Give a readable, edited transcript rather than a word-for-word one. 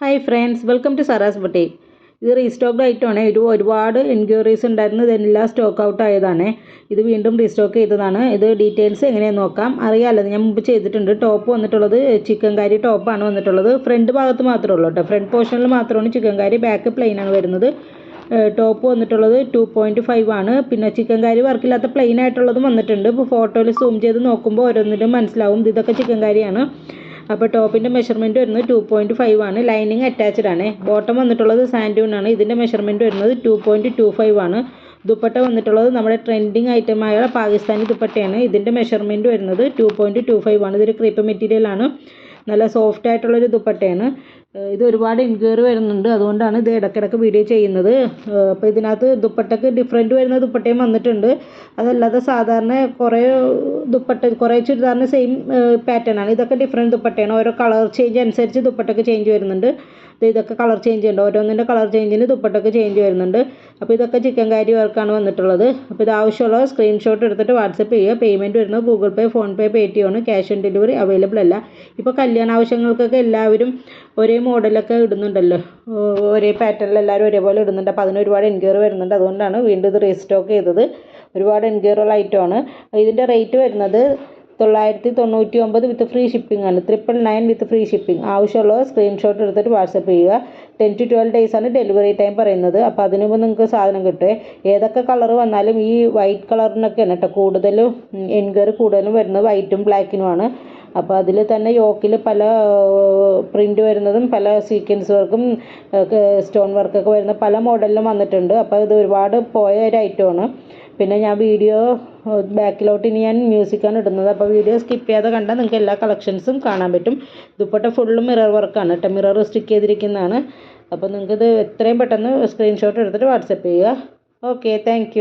Hi friends, welcome to Sara's boutique. ഇത് restocked ആയിട്ടാണ്. ഒരുപാട് എൻക്വയറീസ് ഉണ്ടായിരുന്നു, ഇതെല്ലാം സ്റ്റോക്ക് ഔട്ട് ആയതാണ്. ഇത് വീണ്ടും റീസ്റ്റോക്ക് ചെയ്തതാണ്. ഇത് ഡീറ്റെയിൽസ് എങ്ങനെയാണെന്ന് നോക്കാം. അറിയാമല്ലോ, ഞാൻ മുമ്പ് ചെയ്തിട്ടുണ്ട്. ടോപ്പ് വന്നിട്ടുള്ളത് ചിക്കൻ കാരി ടോപ്പാണ് വന്നിട്ടുള്ളത്. ഫ്രണ്ട് ഭാഗത്ത് മാത്രമേ ഉള്ളൂ കേട്ടോ. ഫ്രണ്ട് പോർഷനിൽ മാത്രമാണ് ചിക്കൻ കാരി, ബാക്ക് പ്ലെയിൻ ആണ് വരുന്നത്. ടോപ്പ് വന്നിട്ടുള്ളത് 2.5 ആണ്. പിന്നെ ചിക്കൻ കാരി വർക്കില്ലാത്ത പ്ലെയിൻ ആയിട്ടുള്ളതും വന്നിട്ടുണ്ട്. ഇപ്പോൾ ഫോട്ടോയിൽ സൂം ചെയ്ത് നോക്കുമ്പോൾ ഓരോന്നിനും മനസ്സിലാവും ഇതൊക്കെ ചിക്കൻ കാരിയാണ്. അപ്പോൾ ടോപ്പിൻ്റെ മെഷർമെൻറ്റ് വരുന്നത് 2.5 ആണ്. ലൈനിങ് അറ്റാച്ച്ഡ് ആണ്. ബോട്ടം വന്നിട്ടുള്ളത് സാൻഡൂൺ ആണ്. ഇതിൻ്റെ മെഷർമെൻറ്റ് വരുന്നത് 2.25 ആണ്. ദുപ്പട്ട വന്നിട്ടുള്ളത് നമ്മുടെ ട്രെൻഡിങ് ഐറ്റമായ പാകിസ്ഥാനി ദുപ്പട്ടയാണ്. ഇതിൻ്റെ മെഷർമെൻറ്റ് വരുന്നത് 2.25 ആണ്. ഇതൊരു ക്രീപ്പ് മെറ്റീരിയലാണ്. നല്ല സോഫ്റ്റ് ആയിട്ടുള്ളൊരു ദുപ്പട്ടയാണ്. ഇത് ഒരുപാട് എൻക്വയറി വരുന്നുണ്ട്, അതുകൊണ്ടാണ് ഇത് ഇടയ്ക്കിടയ്ക്ക് വീഡിയോ ചെയ്യുന്നത്. അപ്പോൾ ഇതിനകത്ത് ദുപ്പട്ടയ്ക്ക് ഡിഫറെൻറ്റ് വരുന്ന ദുപ്പട്ടയും വന്നിട്ടുണ്ട്. അതല്ലാതെ സാധാരണ കുറേ ചുരിദാറിന് സെയിം പാറ്റേൺ ആണ്. ഇതൊക്കെ ഡിഫറെൻറ്റ് ദുപ്പട്ടയാണ്. ഓരോ കളർ ചേഞ്ച് അനുസരിച്ച് ദുപ്പട്ടയ്ക്ക് ചേഞ്ച് വരുന്നുണ്ട്. ഇതൊക്കെ കളർ ചേഞ്ച് ഉണ്ട്. ഓരോന്നിൻ്റെ കളർ ചേഞ്ചിന് ദുപ്പട്ടയ്ക്ക് ചേഞ്ച് വരുന്നുണ്ട്. അപ്പോൾ ഇതൊക്കെ ചിക്കൻ കാരി വർക്കാണ് വന്നിട്ടുള്ളത്. അപ്പോൾ ഇത് ആവശ്യമുള്ള സ്ക്രീൻഷോട്ട് എടുത്തിട്ട് വാട്സപ്പ് ചെയ്യുക. പേയ്മെൻറ്റ് വരുന്നത് ഗൂഗിൾ പേ, ഫോൺ പേ, പേടിഎം ആണ്. ക്യാഷ് ഓൺ ഡെലിവറി അവൈലബിൾ അല്ല. ഇപ്പോൾ കല്യാണ ആവശ്യങ്ങൾക്കൊക്കെ എല്ലാവരും ഒരേ മോഡലൊക്കെ ഇടുന്നുണ്ടല്ലോ, ഒരേ പാറ്റേണിൽ എല്ലാവരും ഒരേപോലെ ഇടുന്നുണ്ട്. അപ്പോൾ അതിന് ഒരുപാട് എൻക്വയറി വരുന്നുണ്ട്. അതുകൊണ്ടാണ് വീണ്ടും ഇത് റീസ്റ്റോക്ക് ചെയ്തത്. ഒരുപാട് എൻക്വയറിയുള്ള ഐറ്റമാണ്. ഇതിൻ്റെ റേറ്റ് വരുന്നത് 999 വിത്ത് ഫ്രീ ഷിപ്പിംഗ് ആണ്. 999 വിത്ത് ഫ്രീ ഷിപ്പിംഗ്. ആവശ്യമുള്ള സ്ക്രീൻഷോട്ട് എടുത്തിട്ട് വാട്സപ്പ് ചെയ്യുക. 10 to 12 days ആണ് ഡെലിവറി ടൈം പറയുന്നത്. അപ്പോൾ അതിന് മുമ്പ് നിങ്ങൾക്ക് സാധനം കിട്ടുമേ. ഏതൊക്കെ കളർ വന്നാലും ഈ വൈറ്റ് കളറിനൊക്കെയാണ് കേട്ടോ കൂടുതലും എൻക്വയറി കൂടുതലും വരുന്നത്. വൈറ്റും ബ്ലാക്കിനുമാണ്. അപ്പോൾ അതിൽ തന്നെ യോക്കിൽ പല പ്രിൻ്റ് വരുന്നതും പല സീക്വൻസ് വർക്കും സ്റ്റോൺ വർക്കൊക്കെ വരുന്ന പല മോഡലിലും വന്നിട്ടുണ്ട്. അപ്പോൾ ഇത് ഒരുപാട് പോയ ഒരു ഐറ്റമാണ്. പിന്നെ ഞാൻ വീഡിയോ ബാക്കിലോട്ട് ഇനി ഞാൻ മ്യൂസിക്കാണ് ഇടുന്നത്. അപ്പോൾ വീഡിയോ സ്കിപ്പ് ചെയ്യാതെ കണ്ടാൽ നിങ്ങൾക്ക് എല്ലാ കളക്ഷൻസും കാണാൻ പറ്റും. ദുപ്പട്ട ഫുള്ളും മിറർ വർക്കാണ് കേട്ടോ. മിറർ സ്റ്റിക്ക് ചെയ്തിരിക്കുന്നതാണ്. അപ്പോൾ നിങ്ങൾക്കിത് എത്രയും പെട്ടെന്ന് സ്ക്രീൻഷോട്ട് എടുത്തിട്ട് വാട്സപ്പ് ചെയ്യുക. Okay, thank